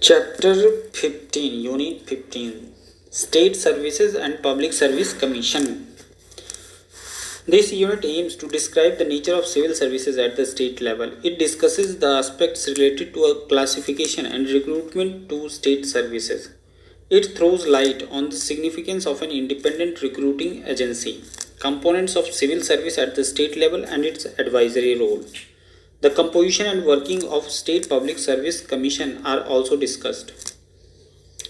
Chapter 15, Unit 15, State Services and Public Service Commission. This unit aims to describe the nature of civil services at the state level. It discusses the aspects related to a classification and recruitment to state services. It throws light on the significance of an independent recruiting agency, components of civil service at the state level, and its advisory role. The composition and working of State Public Service Commission are also discussed.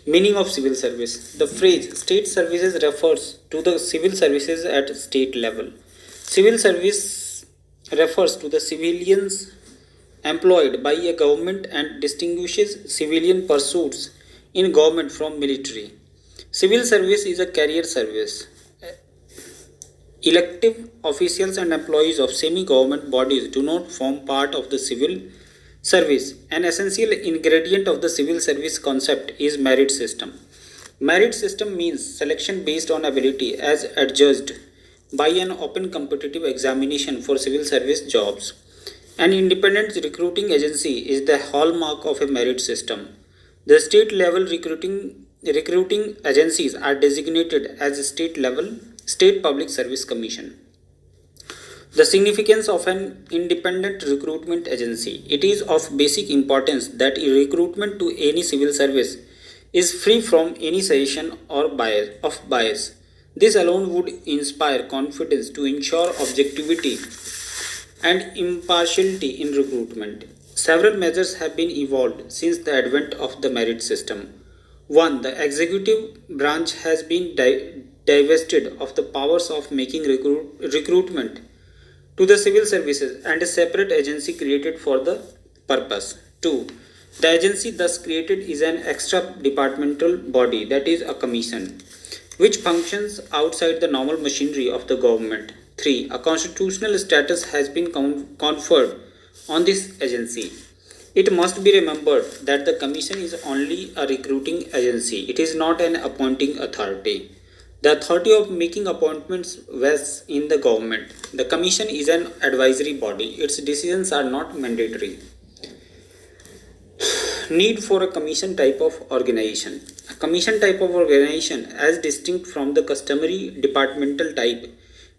Meaning of civil service. The phrase state services refers to the civil services at state level. Civil service refers to the civilians employed by a government and distinguishes civilian pursuits in government from military. Civil service is a career service. Elective officials and employees of semi-government bodies do not form part of the civil service. An essential ingredient of the civil service concept is merit system. Merit system means selection based on ability as adjudged by an open competitive examination for civil service jobs. An independent recruiting agency is the hallmark of a merit system. The state level recruiting agencies are designated as State Public Service Commission. The significance of an independent recruitment agency. It is of basic importance that recruitment to any civil service is free from any suggestion or bias. This alone would inspire confidence to ensure objectivity and impartiality in recruitment. Several measures have been evolved since the advent of the merit system. 1. The executive branch has been divested of the powers of making recruitment to the civil services and a separate agency created for the purpose. 2. The agency thus created is an extra departmental body, that is a commission, which functions outside the normal machinery of the government. 3. A constitutional status has been conferred on this agency. It must be remembered that the commission is only a recruiting agency. It is not an appointing authority. The authority of making appointments rests in the government. The commission is an advisory body. Its decisions are not mandatory. Need for a commission type of organization. A commission type of organization, as distinct from the customary departmental type,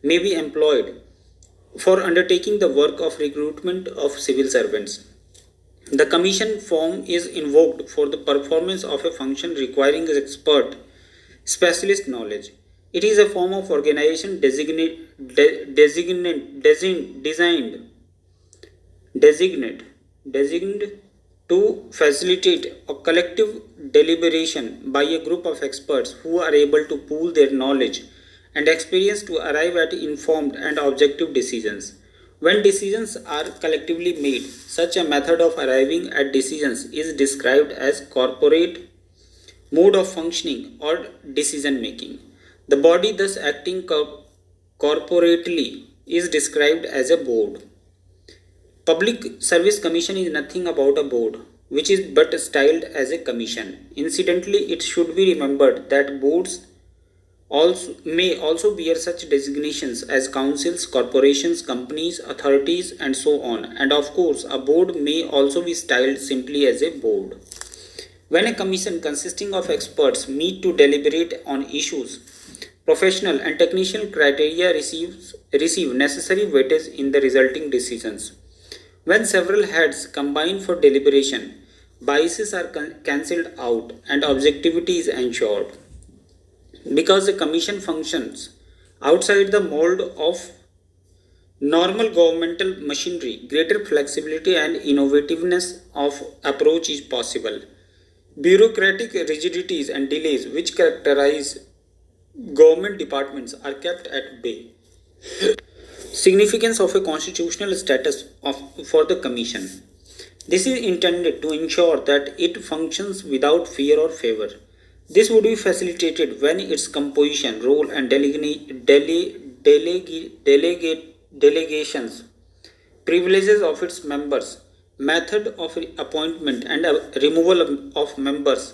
may be employed for undertaking the work of recruitment of civil servants. The commission form is invoked for the performance of a function requiring specialist knowledge. It is a form of organization designed to facilitate a collective deliberation by a group of experts who are able to pool their knowledge and experience to arrive at informed and objective decisions. When decisions are collectively made, such a method of arriving at decisions is described as corporate mode of functioning or decision making. The body thus acting corporately is described as a board. Public Service Commission is nothing about a board, which is but styled as a commission. Incidentally, it should be remembered that boards may also bear such designations as councils, corporations, companies, authorities, and so on. And of course, a board may also be styled simply as a board. When a commission consisting of experts meet to deliberate on issues, professional and technical criteria receive necessary weightage in the resulting decisions. When several heads combine for deliberation, biases are cancelled out and objectivity is ensured. Because the commission functions outside the mold of normal governmental machinery, greater flexibility and innovativeness of approach is possible. Bureaucratic rigidities and delays which characterize government departments are kept at bay. Significance of a constitutional status for the commission. This is intended to ensure that it functions without fear or favor. This would be facilitated when its composition, role, and delegations, privileges of its members, method of appointment and removal of members,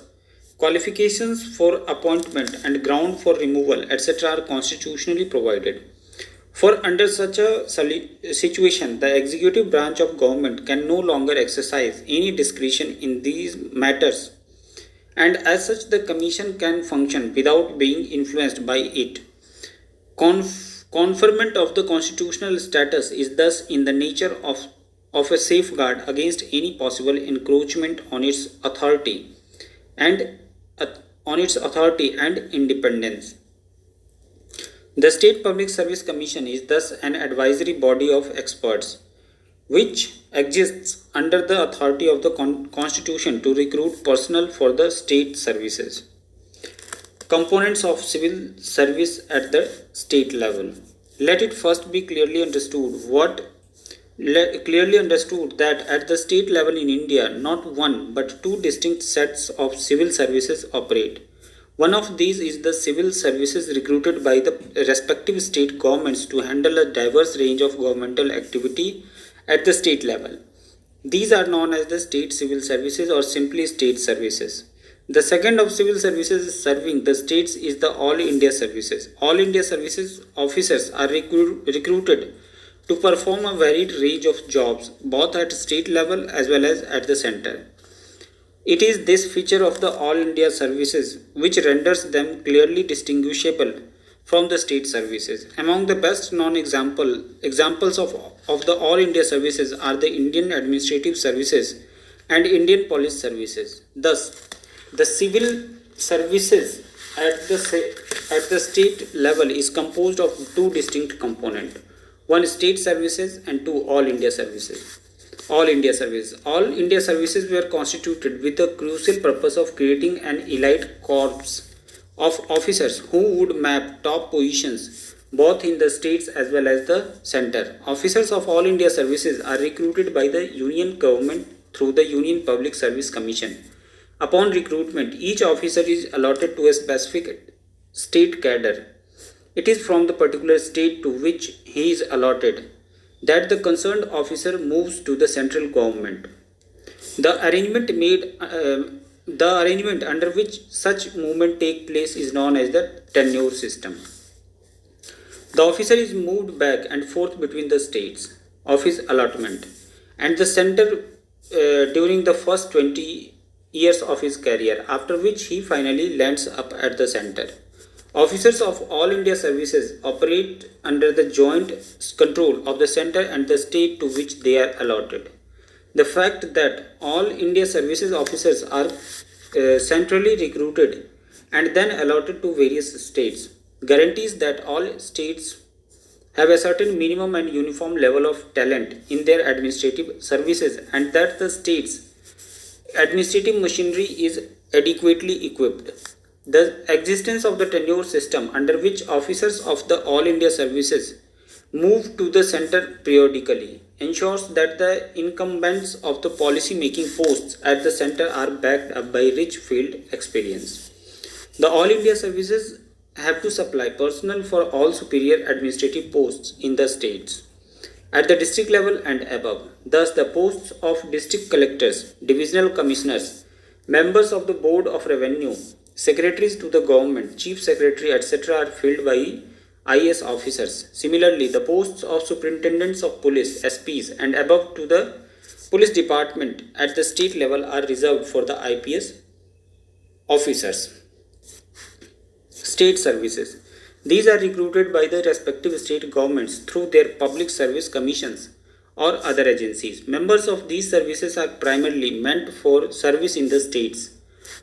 qualifications for appointment and ground for removal, etc., are constitutionally provided. For under such a situation, the executive branch of government can no longer exercise any discretion in these matters and as such the Commission can function without being influenced by it. Conferment of the constitutional status is thus in the nature of a safeguard against any possible encroachment on its authority and independence. The State Public Service Commission is thus an advisory body of experts which exists under the authority of the Constitution to recruit personnel for the state services. Components of civil service at the state level. Let it first be clearly understood that at the state level in India, not one but two distinct sets of civil services operate. One of these is the civil services recruited by the respective state governments to handle a diverse range of governmental activity at the state level. These are known as the state civil services or simply state services. The second of civil services serving the states is the All India Services. All India Services officers are recruited to perform a varied range of jobs both at state level as well as at the center. It is this feature of the All India Services which renders them clearly distinguishable from the state services. Among the best known examples of the All India Services are the Indian Administrative Services and Indian Police Services. Thus, the civil services at the state level is composed of two distinct components. One state services and two All India Services. All India Services. All India Services were constituted with the crucial purpose of creating an elite corps of officers who would map top positions both in the states as well as the center. Officers of All India Services are recruited by the Union government through the Union Public Service Commission. Upon recruitment, each officer is allotted to a specific state cadre. It is from the particular state to which he is allotted that the concerned officer moves to the central government. The arrangement under which such movement take place is known as the tenure system. The officer is moved back and forth between the states of his allotment and the center during the first 20 years of his career, after which he finally lands up at the center. Officers of All India Services operate under the joint control of the center and the state to which they are allotted. The fact that All India Services officers are centrally recruited and then allotted to various states guarantees that all states have a certain minimum and uniform level of talent in their administrative services and that the state's administrative machinery is adequately equipped. The existence of the tenure system under which officers of the All India Services move to the center periodically ensures that the incumbents of the policy making posts at the center are backed up by rich field experience. The All India Services have to supply personnel for all superior administrative posts in the states at the district level and above. Thus, the posts of district collectors, divisional commissioners, members of the Board of Revenue, secretaries to the government, chief secretary, etc. are filled by IS officers. Similarly, the posts of superintendents of police, SPs, and above to the police department at the state level are reserved for the IPS officers. State services. These are recruited by the respective state governments through their public service commissions or other agencies. Members of these services are primarily meant for service in the states.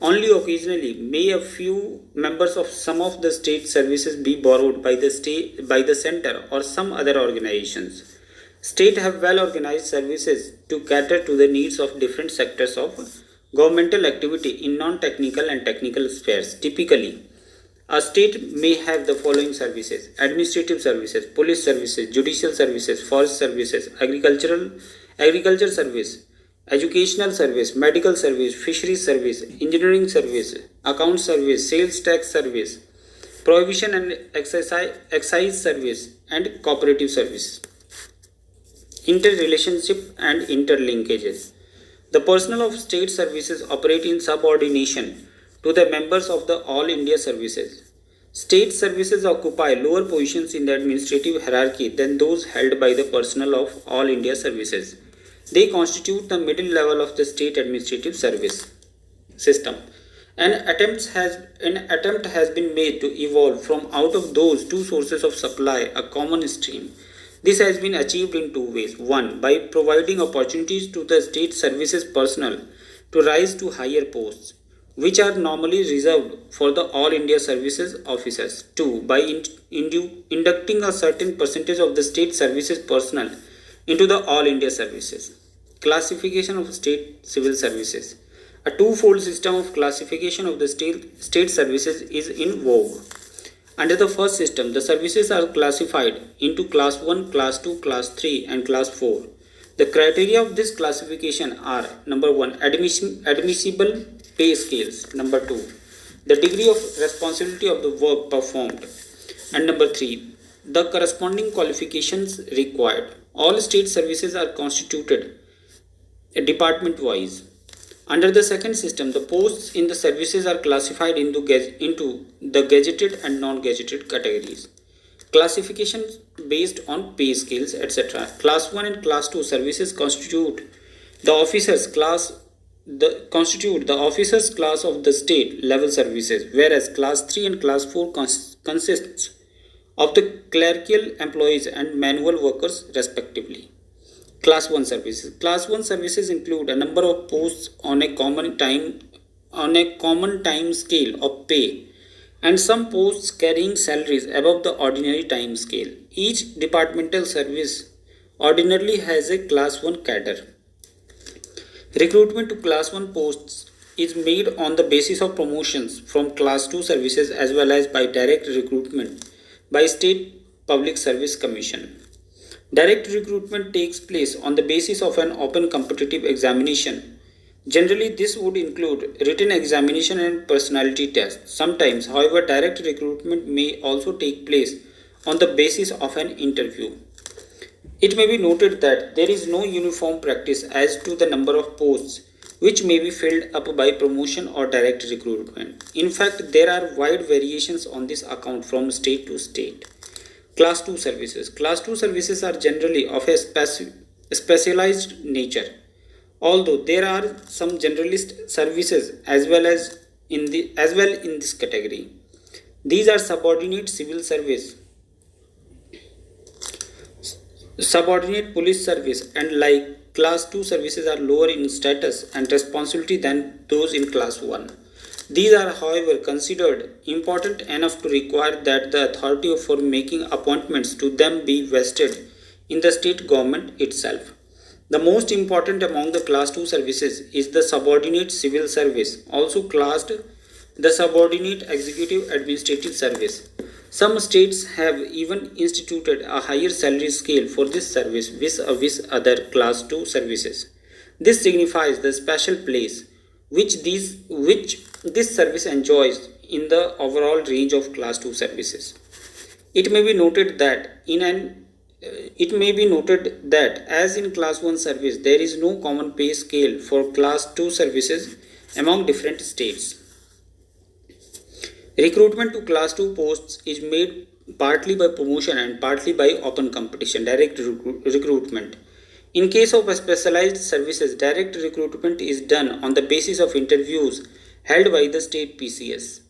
Only occasionally may a few members of some of the state services be borrowed by the center or some other organizations. States have well organized services to cater to the needs of different sectors of governmental activity in non-technical and technical spheres. Typically, a state may have the following services: administrative services, police services, judicial services, forest services, agriculture service, educational service, medical service, fisheries service, engineering service, account service, sales tax service, prohibition and excise service, and cooperative service. Interrelationship and interlinkages. The personnel of state services operate in subordination to the members of the All India Services. State services occupy lower positions in the administrative hierarchy than those held by the personnel of All India Services. They constitute the middle level of the state administrative service system. An attempt has been made to evolve from out of those two sources of supply a common stream. This has been achieved in two ways. One, by providing opportunities to the state services personnel to rise to higher posts, which are normally reserved for the All India Services officers. Two, by inducting a certain percentage of the state services personnel into the All India Services. Classification of state civil services. A twofold system of classification of the state services is in vogue. Under the first system, the services are classified into Class 1, Class 2, Class 3 and Class 4. The criteria of this classification are: number 1, admissible pay scales; number 2, the degree of responsibility of the work performed; and number 3, the corresponding qualifications required. All state services are constituted department wise. Under the second system, the posts in the services are classified into the gazetted and non-gazetted categories. Classification based on pay scales, etc. Class 1 and Class 2 services constitute the officers class of the state level services, whereas Class 3 and Class 4 consists of the clerical employees and manual workers respectively. Class 1 services. Class 1 services include a number of posts on a common time scale of pay and some posts carrying salaries above the ordinary time scale. Each departmental service ordinarily has a Class 1 cadre. Recruitment to Class 1 posts is made on the basis of promotions from Class 2 services as well as by direct recruitment by State Public Service Commission. Direct recruitment takes place on the basis of an open competitive examination. Generally, this would include written examination and personality tests. Sometimes, however, direct recruitment may also take place on the basis of an interview. It may be noted that there is no uniform practice as to the number of posts which may be filled up by promotion or direct recruitment. In fact, there are wide variations on this account from state to state. Class 2 services. Class 2 services are generally of a specialized nature, although there are some generalist services as well in this category. These are subordinate civil service, subordinate police service, and like Class 2 services are lower in status and responsibility than those in Class 1. These are, however, considered important enough to require that the authority for making appointments to them be vested in the state government itself. The most important among the Class 2 services is the subordinate civil service, also classed the subordinate executive administrative service. Some states have even instituted a higher salary scale for this service vis-a-vis other Class 2 services. This signifies the special place which this service enjoys in the overall range of Class 2 services. It may be noted that as in Class 1 service, there is no common pay scale for Class 2 services among different states. Recruitment to Class 2 posts is made partly by promotion and partly by open competition, direct recruitment. In case of specialized services, direct recruitment is done on the basis of interviews held by the state PCS.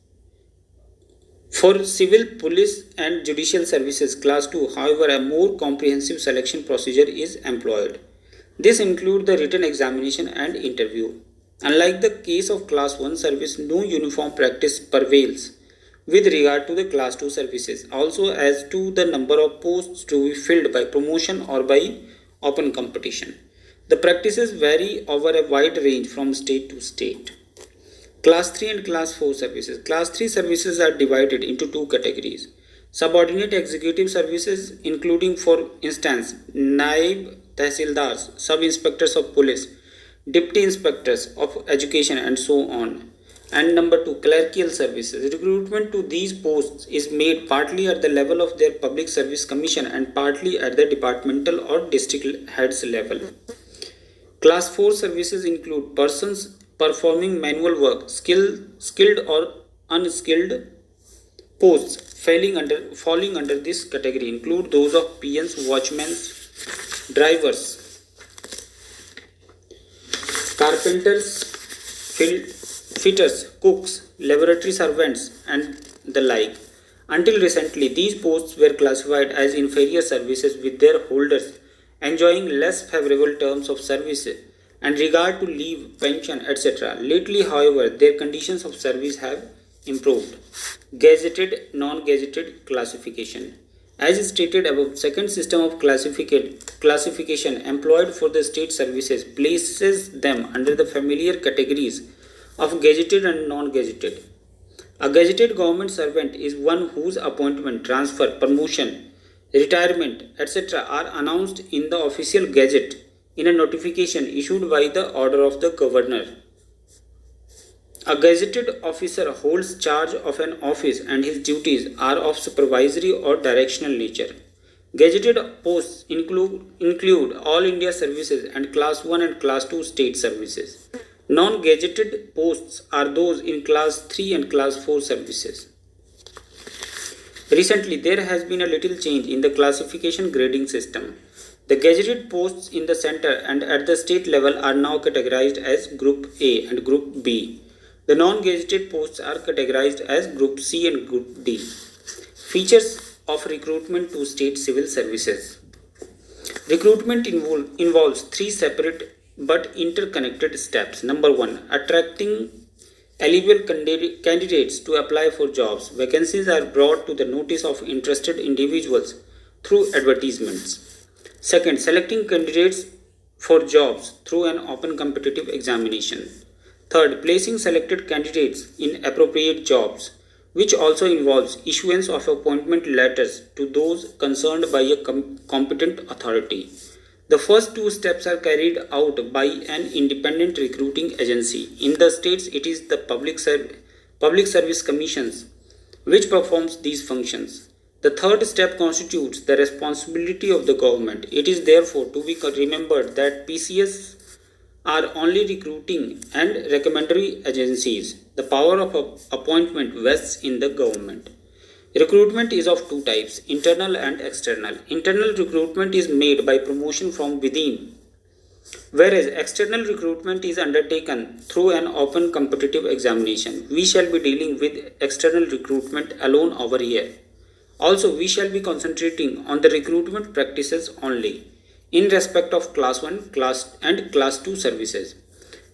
For civil, police and judicial services Class 2, however, a more comprehensive selection procedure is employed. This includes the written examination and interview. Unlike the case of Class 1 service, no uniform practice prevails with regard to the Class 2 services, also as to the number of posts to be filled by promotion or by open competition. The practices vary over a wide range from state to state. Class 3 and Class 4 services. Class 3 services are divided into two categories. Subordinate executive services, including, for instance, Naib Tehsildars, Sub-Inspectors of Police, Deputy Inspectors of Education, and so on. And number 2, clerical services. Recruitment to these posts is made partly at the level of their Public Service Commission and partly at the departmental or district heads level. Class 4 services include persons performing manual work, skilled or unskilled posts falling under this category include those of PNs, watchmen, drivers, carpenters, fitters, cooks, laboratory servants, and the like. Until recently, these posts were classified as inferior services, with their holders enjoying less favorable terms of service and regard to leave, pension, etc. Lately, however, their conditions of service have improved. Gazetted, non-gazetted classification. As stated above, second system of classification employed for the state services places them under the familiar categories of gazetted and non-gazetted. A gazetted government servant is one whose appointment, transfer, promotion, retirement, etc. are announced in the official gazette in a notification issued by the order of the governor. A gazetted officer holds charge of an office and his duties are of supervisory or directional nature. Gazetted posts include all India services and Class 1 and Class 2 state services. Non-gazetted posts are those in Class 3 and Class 4 services. Recently, there has been a little change in the classification grading system. The gazetted posts in the center and at the state level are now categorized as Group A and Group B. The non-gazetted posts are categorized as Group C and Group D. Features of recruitment to state civil services. Recruitment involves three separate but interconnected steps. Number 1. Attracting eligible candidates to apply for jobs. Vacancies are brought to the notice of interested individuals through advertisements. Second, selecting candidates for jobs through an open competitive examination. Third, placing selected candidates in appropriate jobs, which also involves issuance of appointment letters to those concerned by a competent authority. The first two steps are carried out by an independent recruiting agency. In the states, it is the Public Service Commissions which performs these functions. The third step constitutes the responsibility of the government. It is therefore to be remembered that PCS are only recruiting and recommendatory agencies. The power of appointment vests in the government. Recruitment is of two types, internal and external. Internal recruitment is made by promotion from within, whereas external recruitment is undertaken through an open competitive examination. We shall be dealing with external recruitment alone over here. Also, we shall be concentrating on the recruitment practices only in respect of Class 1 and Class 2 services.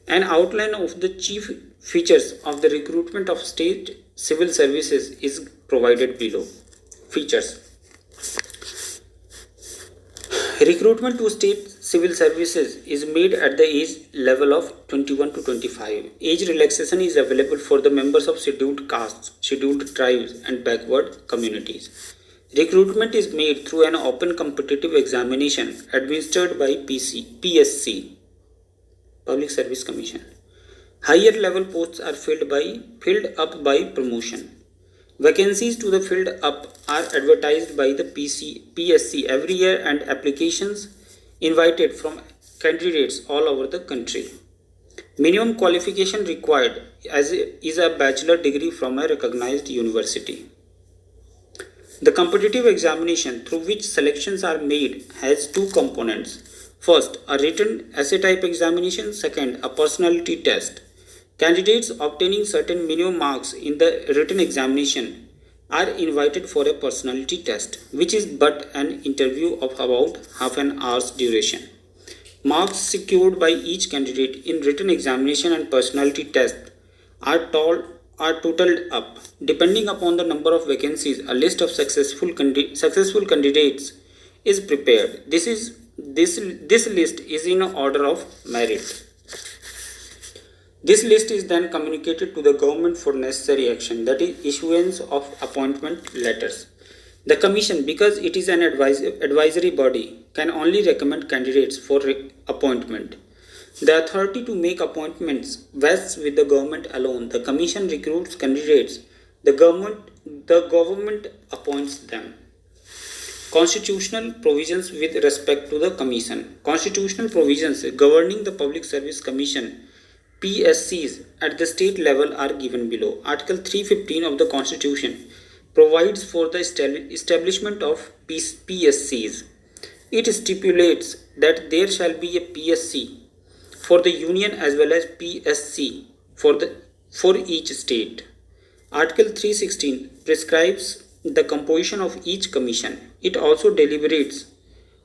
An outline of the chief features of the recruitment of state civil services is provided below. Features. Recruitment to state civil services is made at the age level of 21 to 25. Age relaxation is available for the members of scheduled castes, scheduled tribes and backward communities. Recruitment is made through an open competitive examination administered by PSC, Public Service Commission. Higher level posts are filled up by promotion. Vacancies to the filled up are advertised by the PSC every year and applications invited from candidates all over the country. Minimum qualification required is a bachelor degree from a recognized university. The competitive examination through which selections are made has two components. First, a written essay type examination. Second, a personality test. Candidates obtaining certain minimum marks in the written examination are invited for a personality test, which is but an interview of about half an hour's duration. Marks secured by each candidate in written examination and personality test are totaled up. Depending upon the number of vacancies, a list of successful candidates is prepared. This list is in order of merit. This list is then communicated to the government for necessary action, that is, issuance of appointment letters. The Commission, because it is an advisory body, can only recommend candidates for appointment. The authority to make appointments vests with the government alone. The Commission recruits candidates. The government appoints them. Constitutional provisions with respect to the Commission. Constitutional provisions governing the Public Service Commission PSCs at the state level are given below. Article 315 of the Constitution provides for the establishment of PSCs. It stipulates that there shall be a PSC for the Union as well as PSC for the for each state. Article 316 prescribes the composition of each commission. It also deliberates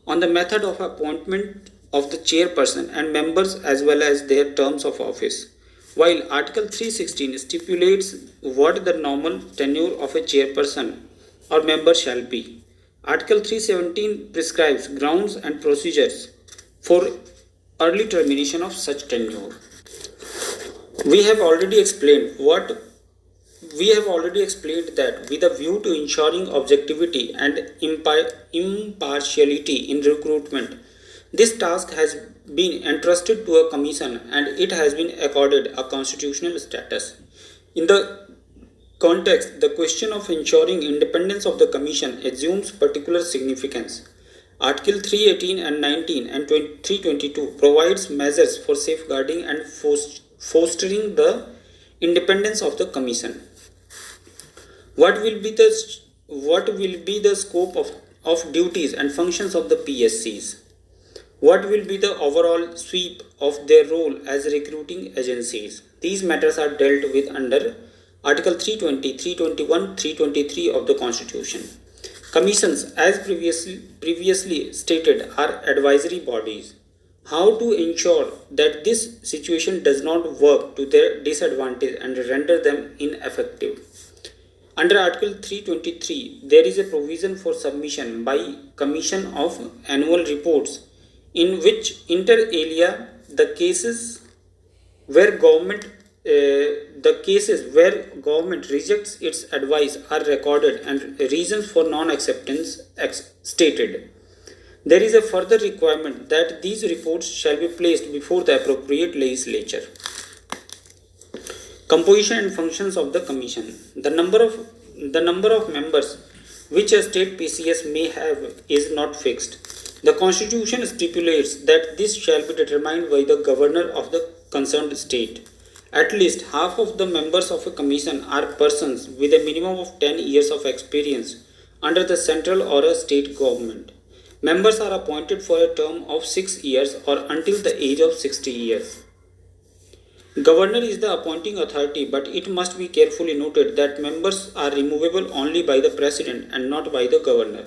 on the method of appointment of the chairperson and members as well as their terms of office, while Article 316 stipulates what the normal tenure of a chairperson or member shall be. Article 317 prescribes grounds and procedures for early termination of such tenure. We have already explained that with a view to ensuring objectivity and impartiality in recruitment, this task has been entrusted to a commission and it has been accorded a constitutional status. In the context, the question of ensuring independence of the commission assumes particular significance. Article 318 and 19 and 322 provides measures for safeguarding and fostering the independence of the commission. What will be the scope of duties and functions of the PSCs? What will be the overall sweep of their role as recruiting agencies? These matters are dealt with under Article 320, 321, 323 of the Constitution. Commissions, as previously stated, are advisory bodies. How to ensure that this situation does not work to their disadvantage and render them ineffective? Under Article 323, there is a provision for submission by Commission of annual reports, in which inter alia the cases where government rejects its advice are recorded and reasons for non-acceptance stated. There is a further requirement that these reports shall be placed before the appropriate legislature. Composition and functions of the Commission. The number of members which a state PCS may have is not fixed. The Constitution stipulates that this shall be determined by the governor of the concerned state. At least half of the members of a commission are persons with a minimum of 10 years of experience under the central or a state government. Members are appointed for a term of 6 years or until the age of 60 years. Governor is the appointing authority, but it must be carefully noted that members are removable only by the president and not by the governor.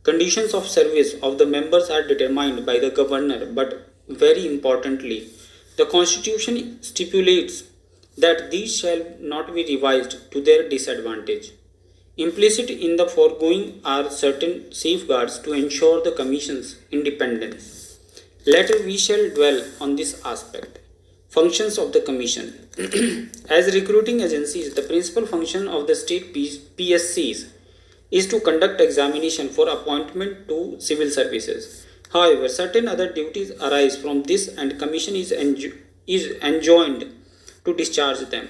Conditions of service of the members are determined by the governor, but very importantly, the Constitution stipulates that these shall not be revised to their disadvantage. Implicit in the foregoing are certain safeguards to ensure the Commission's independence. Later we shall dwell on this aspect. Functions of the Commission. As recruiting agencies, the principal function of the state PSCs is to conduct examination for appointment to civil services. However, certain other duties arise from this and Commission is enjoined to discharge them.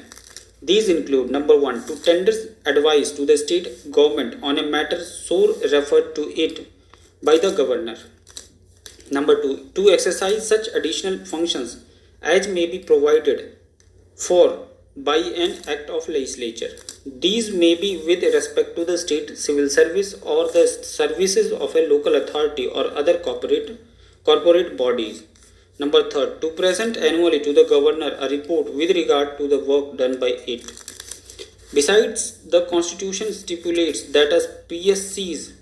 These include: number 1, to tender advice to the state government on a matter so referred to it by the governor. Number 2, to exercise such additional functions as may be provided for by an act of legislature. These may be with respect to the state civil service or the services of a local authority or other corporate bodies. Number 3, to present annually to the governor a report with regard to the work done by it. Besides, the Constitution stipulates that as PSCs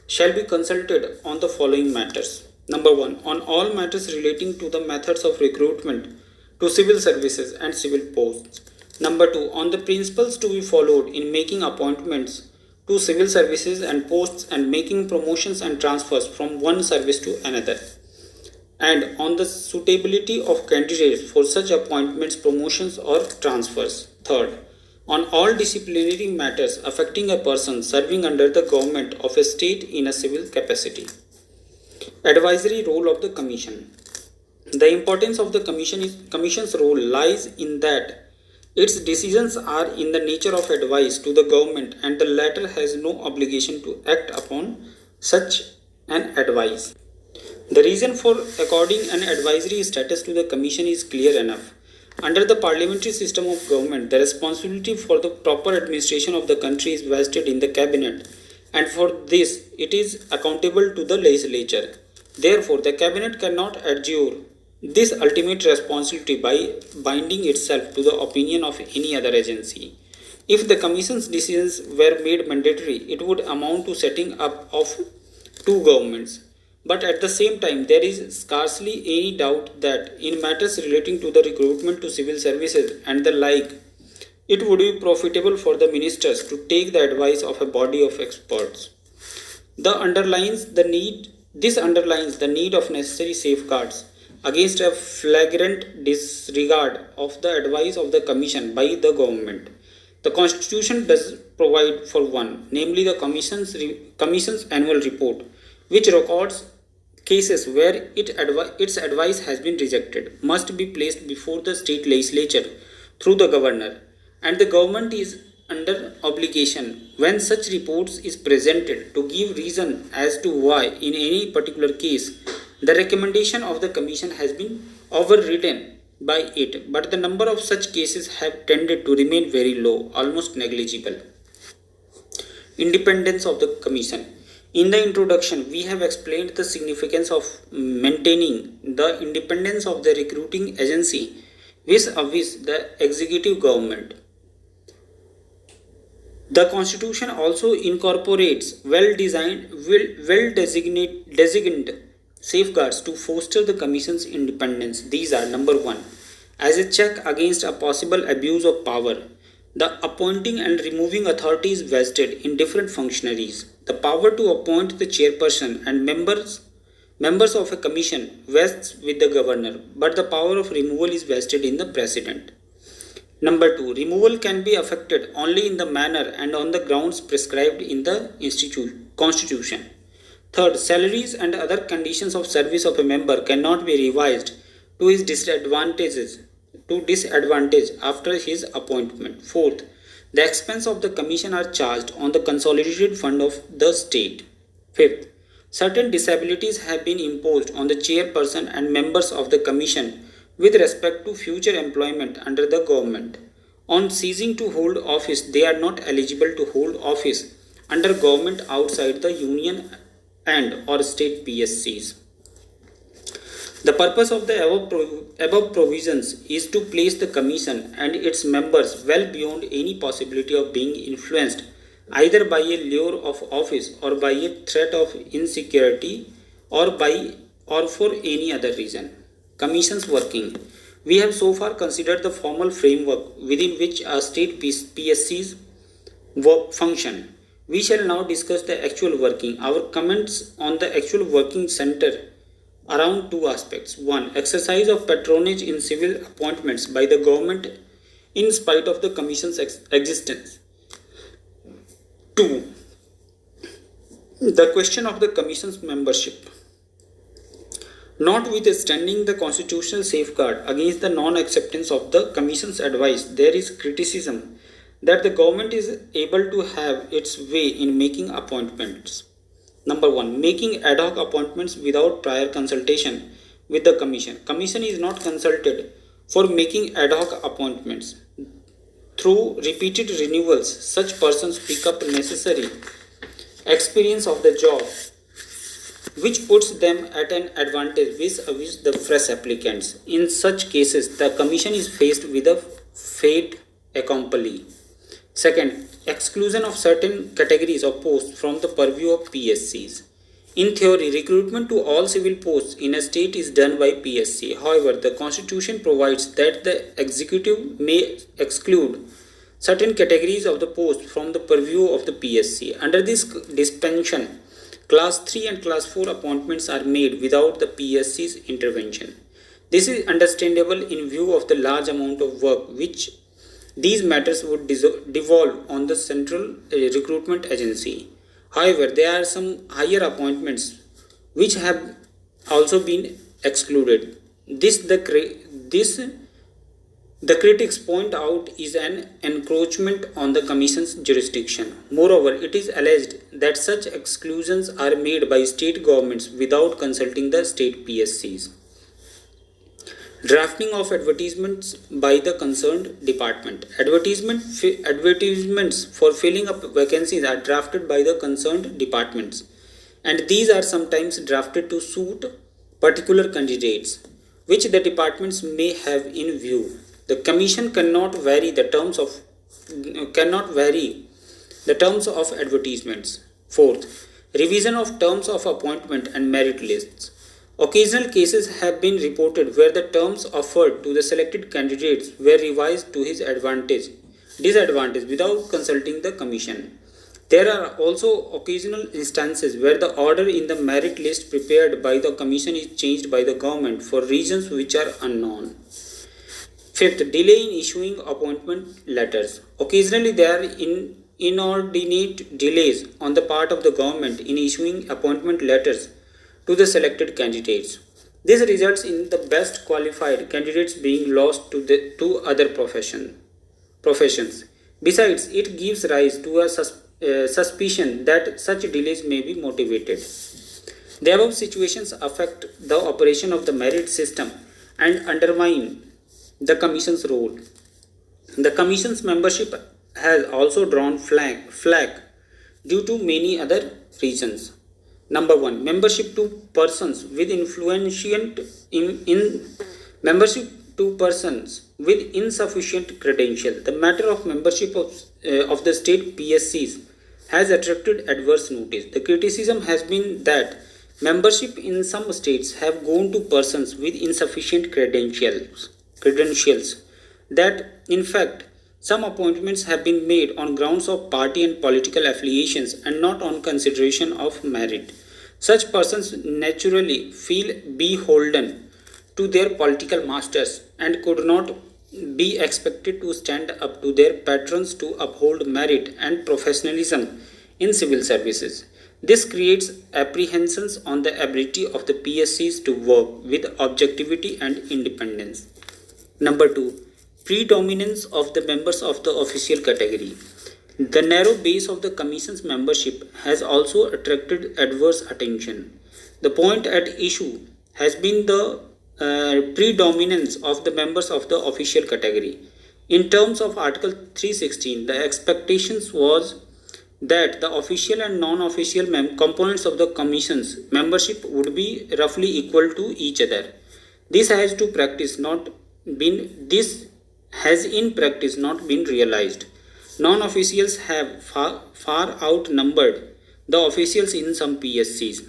shall be consulted on the following matters. Number 1, on all matters relating to the methods of recruitment to civil services and civil posts. Number 2, on the principles to be followed in making appointments to civil services and posts and making promotions and transfers from one service to another, and on the suitability of candidates for such appointments, promotions or transfers. Third, on all disciplinary matters affecting a person serving under the government of a state in a civil capacity. Advisory role of the Commission. The importance of the Commission's role lies in that its decisions are in the nature of advice to the government and the latter has no obligation to act upon such an advice. The reason for according an advisory status to the Commission is clear enough. Under the parliamentary system of government, the responsibility for the proper administration of the country is vested in the cabinet, and for this it is accountable to the legislature. Therefore, the cabinet cannot adjure this ultimate responsibility by binding itself to the opinion of any other agency. If the Commission's decisions were made mandatory, it would amount to setting up of two governments. But at the same time, there is scarcely any doubt that in matters relating to the recruitment to civil services and the like, it would be profitable for the ministers to take the advice of a body of experts. This underlines the need of necessary safeguards against a flagrant disregard of the advice of the Commission by the government. The Constitution does provide for one, namely the Commission's annual report, which records cases where its advice has been rejected, must be placed before the state legislature through the governor, and the government is under obligation when such reports is presented to give reason as to why in any particular case the recommendation of the Commission has been overridden by it, but the number of such cases have tended to remain very low, almost negligible. Independence of the Commission. In the introduction, we have explained the significance of maintaining the independence of the recruiting agency vis-a-vis the executive government. The Constitution also incorporates well-designated safeguards to foster the Commission's independence. These are: number one, as a check against a possible abuse of power, the appointing and removing authority is vested in different functionaries. The power to appoint the chairperson and members of a commission vests with the governor, but the power of removal is vested in the president. Number two, removal can be effected only in the manner and on the grounds prescribed in the Constitution. Third, salaries and other conditions of service of a member cannot be revised to his disadvantage after his appointment. Fourth, the expense of the commission are charged on the consolidated fund of the state. Fifth, certain disabilities have been imposed on the chairperson and members of the commission with respect to future employment under the government. On ceasing to hold office, they are not eligible to hold office under government outside the union and or state PSCs. The purpose of the above provisions is to place the Commission and its members well beyond any possibility of being influenced either by a lure of office or by a threat of insecurity or for any other reason. Commission's working. We have so far considered the formal framework within which our state PSCs function. We shall now discuss the actual working. Our comments on the actual working center around two aspects. One, exercise of patronage in civil appointments by the government in spite of the Commission's existence. Two, the question of the Commission's membership. Notwithstanding the constitutional safeguard against the non-acceptance of the Commission's advice, there is criticism that the government is able to have its way in making appointments. Number one, making ad hoc appointments without prior consultation with the Commission. Commission is not consulted for making ad hoc appointments. Through repeated renewals, such persons pick up necessary experience of the job, which puts them at an advantage vis-a-vis the fresh applicants. In such cases, the Commission is faced with a fait accompli. Second, exclusion of certain categories of posts from the purview of PSCs. In theory, recruitment to all civil posts in a state is done by PSC. However, the Constitution provides that the executive may exclude certain categories of the post from the purview of the PSC. Under this dispensation, Class 3 and Class 4 appointments are made without the PSC's intervention. This is understandable in view of the large amount of work which these matters would devolve on the central recruitment agency. However, there are some higher appointments which have also been excluded. The critics point out is an encroachment on the Commission's jurisdiction. Moreover, it is alleged that such exclusions are made by state governments without consulting the state PSCs. Drafting of advertisements by the concerned department. Advertisements for filling up vacancies are drafted by the concerned departments, and these are sometimes drafted to suit particular candidates. which the departments may have in view. The Commission cannot vary the terms of advertisements. Fourth, revision of terms of appointment and merit lists. Occasional cases have been reported where the terms offered to the selected candidates were revised to his disadvantage without consulting the Commission. There are also occasional instances where the order in the merit list prepared by the Commission is changed by the government for reasons which are unknown. Fifth, delay in issuing appointment letters. Occasionally there are inordinate delays on the part of the government in issuing appointment letters to the selected candidates. This results in the best qualified candidates being lost to other professions. Besides, it gives rise to a suspicion that such delays may be motivated. The above situations affect the operation of the merit system and undermine the Commission's role. The Commission's membership has also drawn flag due to many other reasons. Number 1. Membership to persons with insufficient credential. The matter of membership of the state PSCs has attracted adverse notice. The criticism has been that membership in some states have gone to persons with insufficient credentials. That in fact some appointments have been made on grounds of party and political affiliations and not on consideration of merit. Such persons naturally feel beholden to their political masters and could not be expected to stand up to their patrons to uphold merit and professionalism in civil services. This creates apprehensions on the ability of the PSCs to work with objectivity and independence. Number 2. Predominance of the members of the official category. The narrow base of the Commission's membership has also attracted adverse attention. The point at issue has been the predominance of the members of the official category. In terms of Article 316, the expectations was that the official and non-official components of the Commission's membership would be roughly equal to each other. This has in practice not been realized. Non-officials have far outnumbered the officials in some PSCs,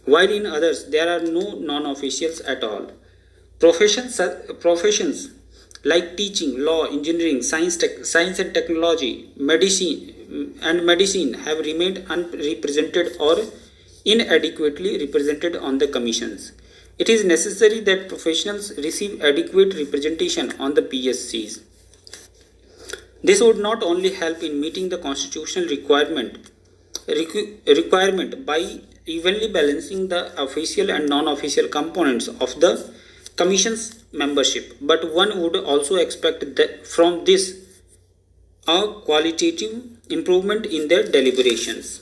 while in others there are no non-officials at all. Professions like teaching, law, engineering, science and technology, medicine have remained unrepresented or inadequately represented on the commissions. It is necessary that professionals receive adequate representation on the PSCs. This would not only help in meeting the constitutional requirement by evenly balancing the official and non-official components of the Commission's membership, but one would also expect that from this a qualitative improvement in their deliberations.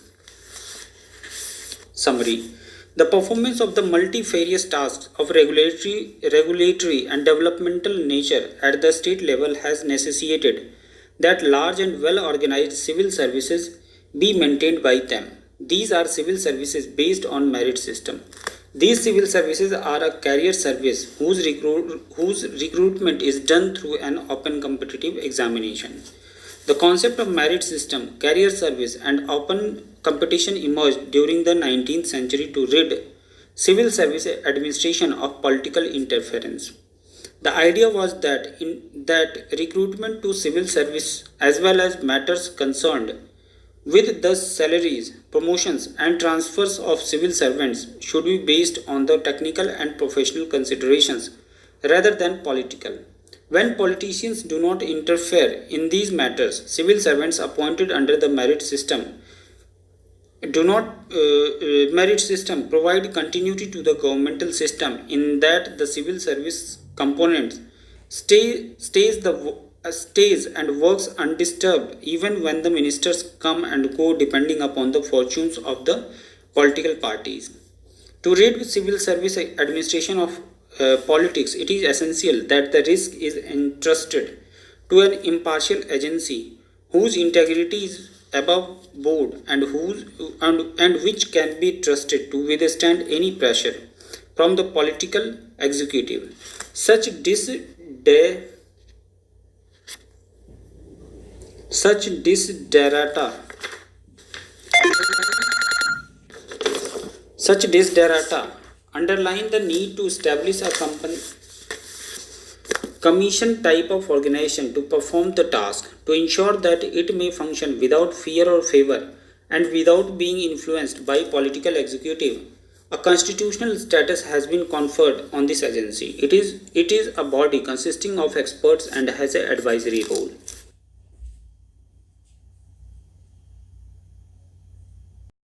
Summary. The performance of the multifarious tasks of regulatory and developmental nature at the state level has necessitated that large and well-organized civil services be maintained by them. These are civil services based on merit system. These civil services are a career service whose recruitment is done through an open competitive examination. The concept of merit system, career service and open competition emerged during the 19th century to rid civil service administration of political interference. The idea was that recruitment to civil service as well as matters concerned with the salaries, promotions and transfers of civil servants should be based on the technical and professional considerations rather than political. When politicians do not interfere in these matters, civil servants appointed under the merit system provide continuity to the governmental system in that the civil service component stays and works undisturbed even when the ministers come and go depending upon the fortunes of the political parties. To rid civil service administration of politics, it is essential that the risk is entrusted to an impartial agency whose integrity is above board and which can be trusted to withstand any pressure from the political executive. Such desiderata underline the need to establish a commission type of organization to perform the task, to ensure that it may function without fear or favor and without being influenced by political executive. A constitutional status has been conferred on this agency. It is a body consisting of experts and has an advisory role.